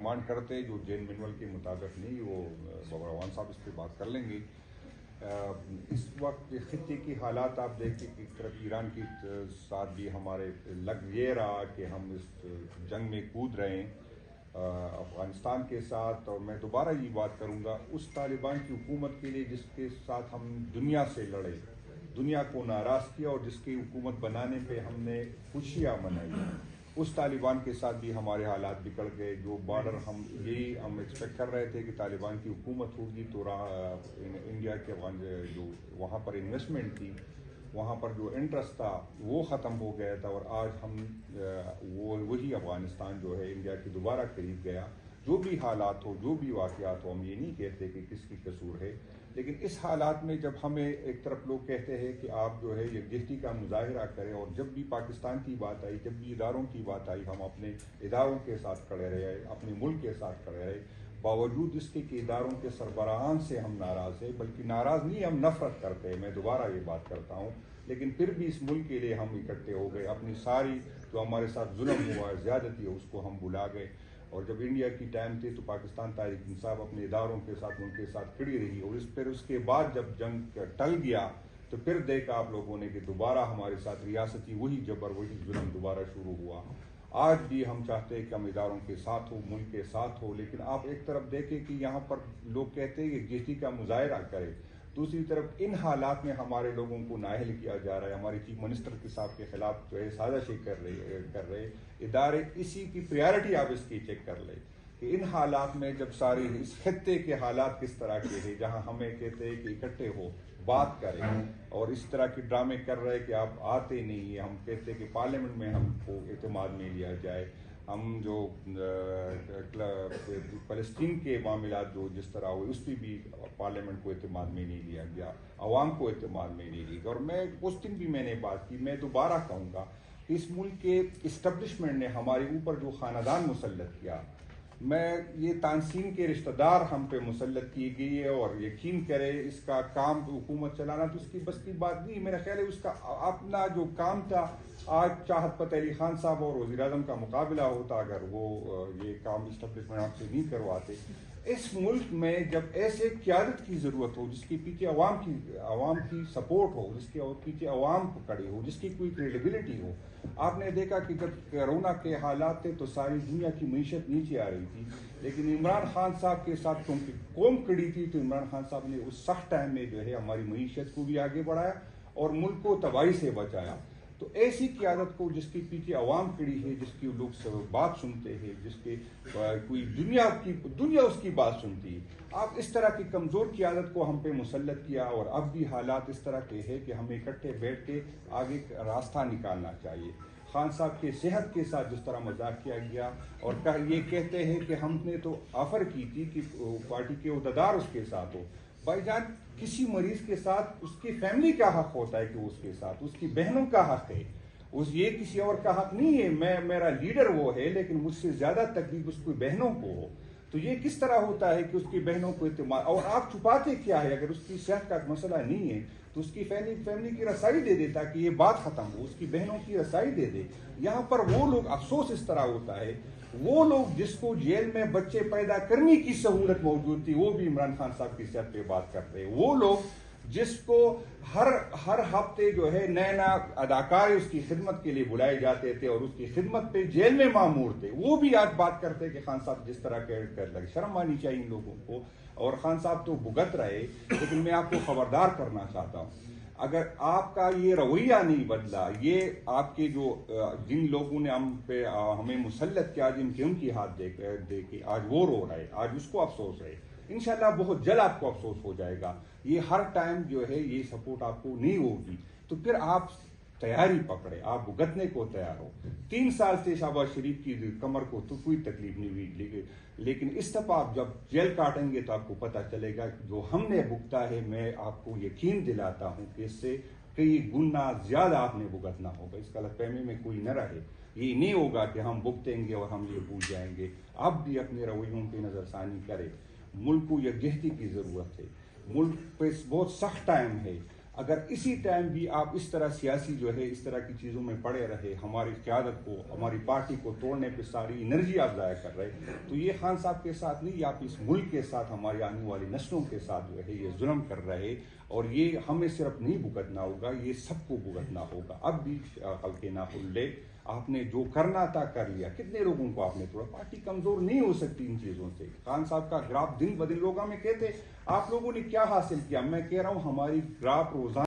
Demand کرتے جو Jain manual کے مطابق نہیں، وہ بابر اعوان صاحب اس پہ بات کر لیں گے۔ اس وقت خطے کی حالات آپ دیکھیں کہ ایک طرف ایران کی ساتھ بھی ہمارے لگ یہ رہا کہ ہم اس جنگ میں کود رہے ہیں افغانستان کے ساتھ، اور میں دوبارہ یہ بات کروں گا اس طالبان کی حکومت کے لیے جس کے ساتھ ہم دنیا سے لڑے، دنیا کو ناراض کیا اور جس کی حکومت بنانے پہ ہم نے خوشیاں منائی، اس طالبان کے ساتھ بھی ہمارے حالات بگڑ گئے۔ جو بارڈر ہم ایکسپیکٹ کر رہے تھے کہ طالبان کی حکومت ہوگی تو انڈیا کے جو وہاں پر انویسٹمنٹ تھی، وہاں پر جو انٹرسٹ تھا وہ ختم ہو گیا تھا، اور آج ہم وہی افغانستان جو ہے انڈیا کے دوبارہ قریب گیا۔ جو بھی حالات ہو، جو بھی واقعات ہو، ہم یہ نہیں کہتے کہ کس کی قصور ہے، لیکن اس حالات میں جب ہمیں ایک طرف لوگ کہتے ہیں کہ آپ جو ہے یکجہتی کا مظاہرہ کریں، اور جب بھی پاکستان کی بات آئی، جب بھی اداروں کی بات آئی، ہم اپنے اداروں کے ساتھ کھڑے رہے، اپنے ملک کے ساتھ کھڑے رہے، باوجود اس کے کہ اداروں کے سربراہان سے ہم ناراض ہیں، بلکہ ناراض نہیں، ہم نفرت کرتے ہیں، میں دوبارہ یہ بات کرتا ہوں، لیکن پھر بھی اس ملک کے لیے ہم اکٹھے ہو گئے، اپنی ساری جو ہمارے ساتھ ظلم ہوا ہے، زیادتی ہے، اس کو ہم بھلا گئے۔ اور جب انڈیا کی ٹائم تھی تو پاکستان تحریک انصاف اپنے اداروں کے ساتھ ان کے ساتھ کھڑی رہی، اور پھر اس کے بعد جب جنگ ٹل گیا تو پھر دیکھا آپ لوگوں نے کہ دوبارہ ہمارے ساتھ ریاستی وہی جبر، وہی ظلم دوبارہ شروع ہوا۔ آج بھی ہم چاہتے ہیں کہ ہم اداروں کے ساتھ ہو، ملک کے ساتھ ہو، لیکن آپ ایک طرف دیکھیں کہ یہاں پر لوگ کہتے ہیں کہ یکجہتی کا مظاہرہ کرے، دوسری طرف ان حالات میں ہمارے لوگوں کو نااہل کیا جا رہا ہے، ہمارے چیف منسٹر کے صاحب کے خلاف جو ہے سازشیں کر رہے ادارے، اسی کی پریارٹی آپ اس کی چیک کر لیں کہ ان حالات میں جب ساری اس خطے کے حالات کس طرح کے ہیں، جہاں ہمیں کہتے ہیں کہ اکٹھے ہو، بات کریں، اور اس طرح کے ڈرامے کر رہے کہ آپ آتے نہیں ہیں، ہم کہتے ہیں کہ پارلیمنٹ میں ہم کو اعتماد میں لیا جائے، ہم جو فلسطین کے معاملات جو جس طرح ہوئے اس پہ بھی پارلیمنٹ کو اعتماد میں نہیں لیا گیا، عوام کو اعتماد میں نہیں لیا گیا۔ اور میں اس دن بھی میں نے بات کی، میں دوبارہ کہوں گا کہ اس ملک کے اسٹیبلشمنٹ نے ہمارے اوپر جو خاندان مسلط کیا، میں یہ تانسین کے رشتہ دار ہم پہ مسلط کی گئی ہے، اور یقین کرے اس کا کام حکومت چلانا تو اس کی بس کی بات نہیں، میرا خیال ہے اس کا اپنا جو کام تھا، آج چاہت فتح علی خان صاحب اور وزیر اعظم کا مقابلہ ہوتا اگر وہ یہ کام اسٹیبلشمنٹ آپ سے نہیں کرواتے۔ اس ملک میں جب ایسے قیادت کی ضرورت ہو جس کے پیچھے عوام کی سپورٹ ہو، جس کے پیچھے عوام کو کھڑے ہو، جس کی کوئی کریڈیبلٹی ہو، آپ نے دیکھا کہ جب کرونا کے حالات تھے تو ساری دنیا کی معیشت نیچے آ رہی تھی، لیکن عمران خان صاحب کے ساتھ کیونکہ قوم کھڑی تھی تو عمران خان صاحب نے اس سخت ٹائم میں جو ہے ہماری معیشت کو بھی آگے بڑھایا اور ملک کو تباہی سے بچایا۔ تو ایسی قیادت کو جس کے پیچھے عوام کھڑی ہے، جس کی لوگ بات سنتے ہیں، جس کے کوئی دنیا اس کی بات سنتی ہے، آپ اس طرح کی کمزور قیادت کو ہم پہ مسلط کیا، اور اب بھی حالات اس طرح کے ہیں کہ ہمیں اکٹھے بیٹھ کے آگے راستہ نکالنا چاہیے۔ خان صاحب کے صحت کے ساتھ جس طرح مذاق کیا گیا، اور یہ کہتے ہیں کہ ہم نے تو آفر کی تھی کہ پارٹی کے عہدیدار اس کے ساتھ ہو، بھائی جان کسی مریض کے ساتھ اس کی فیملی کا حق ہوتا ہے کہ اس کے ساتھ اس کی بہنوں کا حق ہے، یہ کسی اور کا حق نہیں ہے۔ میرا لیڈر وہ ہے لیکن مجھ سے زیادہ تکلیف اس کی بہنوں کو ہو، تو یہ کس طرح ہوتا ہے کہ اس کی بہنوں کو اعتماد، اور آپ چھپاتے کیا ہے؟ اگر اس کی صحت کا مسئلہ نہیں ہے تو اس کی فیملی کی رسائی دے دے تاکہ یہ بات ختم ہو، اس کی بہنوں کی رسائی دے دے۔ یہاں پر وہ لوگ، افسوس اس طرح ہوتا ہے، وہ لوگ جس کو جیل میں بچے پیدا کرنے کی سہولت موجود تھی وہ بھی عمران خان صاحب کی صحت پہ بات کرتے ہیں، وہ لوگ جس کو ہر ہفتے جو ہے نئے اداکار اس کی خدمت کے لیے بلائے جاتے تھے اور اس کی خدمت پہ جیل میں مامور تھے، وہ بھی آج بات کرتے کہ خان صاحب جس طرح کر لگے، شرم آنی چاہیے ان لوگوں کو۔ اور خان صاحب تو بھگت رہے، لیکن میں آپ کو خبردار کرنا چاہتا ہوں، اگر آپ کا یہ رویہ نہیں بدلا، یہ آپ کے جو جن لوگوں نے ہمیں مسلط کیا، جن کے ان کی ہاتھ دے کے آج وہ رو رہے، آج اس کو افسوس ہے، انشاءاللہ بہت جلد آپ کو افسوس ہو جائے گا۔ یہ ہر ٹائم جو ہے یہ سپورٹ آپ کو نہیں ہوگی، تو پھر آپ تیاری پکڑے، آپ بھگتنے کو تیار ہو۔ 3 سال سے شہباز شریف کی کمر کو تو کوئی تکلیف نہیں ہوئی، لیکن اس دفعہ آپ جب جیل کاٹیں گے تو آپ کو پتہ چلے گا جو ہم نے بھگتا ہے، میں آپ کو یقین دلاتا ہوں کہ اس سے کئی گنا زیادہ آپ نے بھگتنا ہوگا، اس غلط فہمی میں کوئی نہ رہے۔ یہ نہیں ہوگا کہ ہم بھگتیں گے اور ہم یہ بھول جائیں گے، اب بھی اپنے رویوں پہ نظر ثانی کرے۔ ملک کو یکجہتی کی ضرورت ہے، ملک پہ بہت سخت ٹائم ہے، اگر اسی ٹائم بھی آپ اس طرح سیاسی جو ہے اس طرح کی چیزوں میں پڑے رہے، ہماری قیادت کو، ہماری پارٹی کو توڑنے پہ ساری انرجی آپ ضائع کر رہے، تو یہ خان صاحب کے ساتھ نہیں، آپ اس ملک کے ساتھ، ہماری آنے والی نسلوں کے ساتھ جو ہے یہ ظلم کر رہے، اور یہ ہمیں صرف نہیں بھگتنا ہوگا، یہ سب کو بھگتنا ہوگا۔ اب بھی خلق ناخلے، آپ نے جو کرنا تھا کر لیا، کتنے لوگوں کو آپ نے توڑا، پارٹی کمزور نہیں ہو سکتی ان چیزوں سے۔ خان صاحب کا گراف دن بدن لوگ ہمیں کہتے آپ لوگوں نے کیا حاصل کیا، میں کہہ رہا ہوں ہماری گراف روزانہ